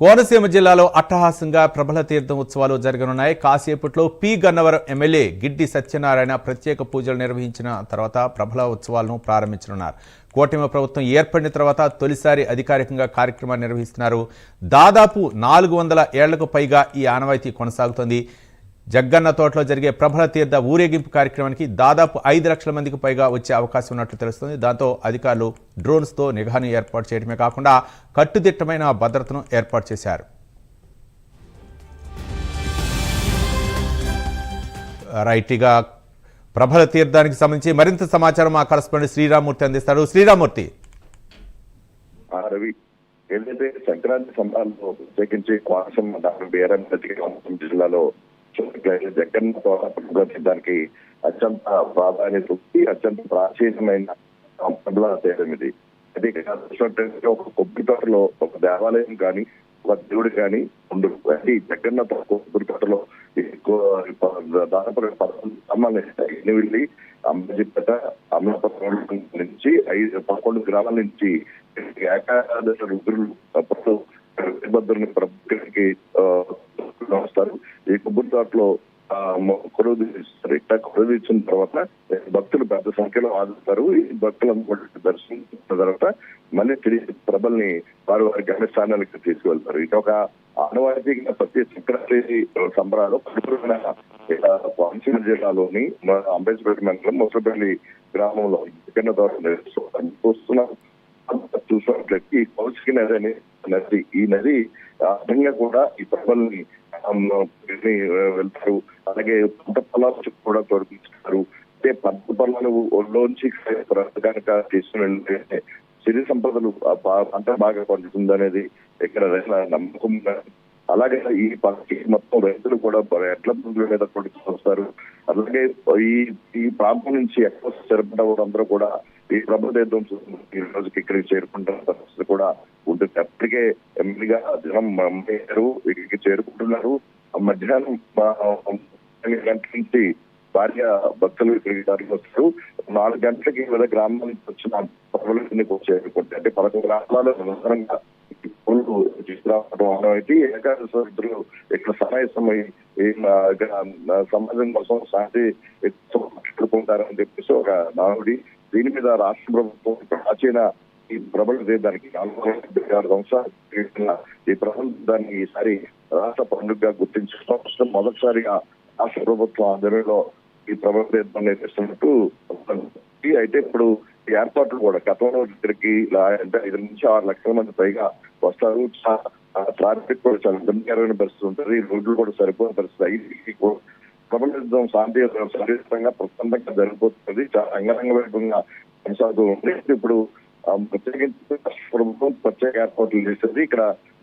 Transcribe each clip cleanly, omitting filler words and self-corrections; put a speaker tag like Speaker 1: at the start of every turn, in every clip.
Speaker 1: కోనసీమ జిల్లాలో అట్టహాసంగా ప్రభల తీర్థం ఉత్సవాలు జరగనున్నాయి. కాసేపట్లో పి గన్నవరం ఎమ్మెల్యే గిడ్డి సత్యనారాయణ ప్రత్యేక పూజలు నిర్వహించిన తర్వాత ప్రభల ఉత్సవాలను ప్రారంభించనున్నారు. కూటమి ప్రభుత్వం ఏర్పడిన తర్వాత తొలిసారి అధికారికంగా కార్యక్రమాన్ని నిర్వహిస్తున్నారు. దాదాపు 400 ఏళ్లకు పైగా ఈ ఆనవాయితీ కొనసాగుతోంది. జగ్గన్న తోటలో జరిగే ప్రభల తీర్థ ఊరేగింపు కార్యక్రమానికి దాదాపు 5 లక్షల మందికి పైగా వచ్చే అవకాశం ఉన్నట్లు తెలుస్తుంది. దాంతో అధికారులు డ్రోన్స్తో నిఘాను ఏర్పాటు చేయడమే కాకుండా కట్టుదిట్టమైన భద్రతను ఏర్పాటు చేశారు. రైట్గా ప్రభల తీర్థానికి సంబంధించి మరింత సమాచారం మా కరెస్పాండెంట్ శ్రీరామూర్తి అందిస్తారు. శ్రీరామూర్తి.
Speaker 2: రవి, ఏదైతే సంక్రాంతి సంబరాల్లో ప్రత్యేకించి కోనసీమ జిల్లాలో జగన్ తీర్థానికి అత్యంత ప్రాధాన్యత ఉంది. అత్యంత ప్రాచీనమైన ప్రభల తీర్థం ఇది. అది ఒక కొబ్బరి తోటలో ఒక దేవాలయం కానీ ఒక దేవుడు కానీ ఉండదు. అది జగన్న కొబ్బరి తోటలో దాదాపు 11 స్తంభాలు వెళ్ళి అంబజీపేట అమలాపురం నుంచి 11 గ్రామాల నుంచి ఏకాదశ రుద్రులు భద్రుని ప్రభుత్వానికి వస్తారు. ఈ కొబ్బరి తోటలో కొలువు తీస్తారు. ఇట్లా కొలువు తీసిన తర్వాత భక్తులు పెద్ద సంఖ్యలో ఆదుతారు. ఈ భక్తులందరూ దర్శించిన తర్వాత మళ్ళీ తిరిగి ప్రభల్ని వారి గమ్యస్థానాలకు తీసుకువెళ్తారు. ఇది ఒక ఆనవాయితీగా ప్రతి సంక్రాంతి సంబరాలు కోనసీమ జిల్లాలోని అంబేద్కర్ మండలం ముసలపల్లి గ్రామంలో చికెన్ ద్వారా చూసినట్లయితే ఈ కౌశికి నది ఈ నది అర్థంగా కూడా ఈ ప్రభల్ని వెళ్తారు. అలాగే పంట పొలాలు కూడా తొలగిస్తారు. అంటే పంట పొలాలు ఒళ్ళోంచి కనుక తీసుకుని వెళ్తే సిరి సంపదలు పంట బాగా పండుతుంది అనేది ఇక్కడ నమ్మకం. అలాగే ఈ పంటకి మొత్తం రైతులు కూడా ఎడ్ల బంధువుల మీద వస్తారు. అలాగే ఈ ప్రాంతం నుంచి ఎక్కువ స్థిరపడ్డ వాళ్ళందరూ కూడా ఈ ప్రభల తీర్థం ఈ రోజుకి ఇక్కడికి చేరుకుంటున్న పరిస్థితి కూడా ఉంటుంది. అప్పటికే ఎమ్మెల్యేగా జనం ఇక్కడికి చేరుకుంటున్నారు. మధ్యాహ్నం 8 గంటల నుంచి భార్య భక్తులు ఇక్కడికి తరలి వస్తారు. 4 గంటలకి వివిధ గ్రామాల నుంచి వచ్చిన ప్రభలని చేరుకుంటాయి. అంటే 11 గ్రామాలలో నిరంతరంగా తీసుకురావడం ఆనవాయితీ. ఏకాదశ రుద్రులు ఇక్కడ సమావేశమై సమాజం కోసం శాంతి పెట్టుకుంటారని చెప్పేసి ఒక నానుడి. దీని మీద రాష్ట్ర ప్రభుత్వం ప్రాచీన ఈ ప్రభల తీర్థానికి 456 సంవత్సరాలు ఈ ప్రభల దాన్ని ఈసారి రాష్ట్ర పండుగగా గుర్తించడం మొదటిసారిగా రాష్ట్ర ప్రభుత్వం ఆధ్వర్యంలో ఈ ప్రభల తీర్థం నిర్వహిస్తున్నట్టు. అయితే ఇప్పుడు ఏర్పాట్లు కూడా గతంలో ఇక్కడికి 5 నుంచి 6 లక్షల మంది పైగా వస్తారు. ట్రాఫిక్ కూడా చాలా ఇబ్బందికరమైన పరిస్థితి ఉంటుంది. రోడ్లు కూడా సరిపోయిన పరిస్థితి. ప్రభల తీర్థం శాంతియుతంగా ప్రశాంతంగా జరిగిపోతుంది. చాలా అంగరంగ వైభవంగా కొనసాగుతూ ఉంది. ఇప్పుడు ప్రత్యేకించి రాష్ట్ర ప్రభుత్వం ప్రత్యేక ఏర్పాట్లు చేసేది. ఇక్కడ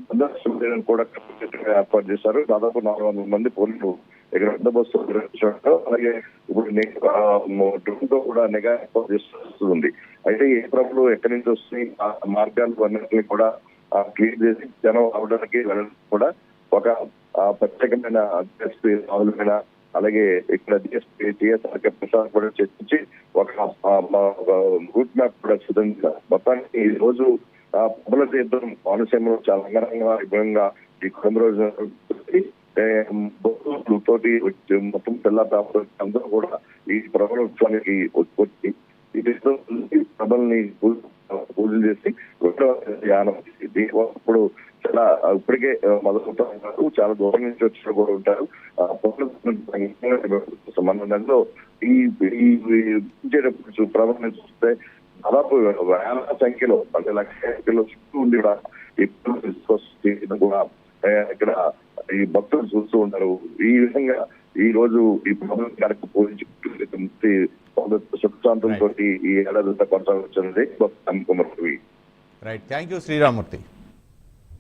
Speaker 2: బందోబస్తు కూడా ఏర్పాటు చేశారు. దాదాపు 400 మంది పోలీసులు ఇక్కడ బందోబస్తు నిర్వహించారు. అలాగే ఇప్పుడు డ్రోన్ తో కూడా నిఘా ఏర్పాటు చేస్తుంది. అయితే ఏ ప్రభులు ఎక్కడి నుంచి వస్తున్నాయి ఆ మార్గాలు అన్నింటినీ కూడా క్లియర్ చేసి జనం అవడానికి వెళ్ళడానికి కూడా ఒక ప్రత్యేకమైన రాహులమైన అలాగే ఇక్కడ టీఎస్ఆర్ ప్రసాద్ కూడా చర్చించి ఒక రూట్ మ్యాప్ కూడా సిద్ధంగా మొత్తానికి ఈ రోజు ప్రభల తీర్థం కోనసీమలో చాలా అంగరంగ వైభవంగా ఈ 9 రోజుల తోటి మొత్తం పిల్ల అందరూ కూడా ఈ ప్రభల ఉత్సవానికి వచ్చి ఈ ప్రభల్ని పూజలు చేసి ఇప్పుడు చాలా ఇప్పటికే మొదలవుతారు. చాలా దూరం నుంచి వచ్చిన కూడా ఉంటారు. సంబంధంలో ఈ ప్రభల్ని చూస్తే దాదాపు వేల సంఖ్యలో అంటే లక్షల సంఖ్యలో చుట్టూ ఉండి కూడా ఇక్కడ ఈ భక్తులు చూస్తూ ఉంటారు. ఈ విధంగా ఈ రోజు ఈ ప్రభల గారికి పూజించి సుఖశాంతంతో ఈ ఏడాది కొనసాగుతున్నది నమ్మకం.
Speaker 1: Right, thank you Sriramurthy.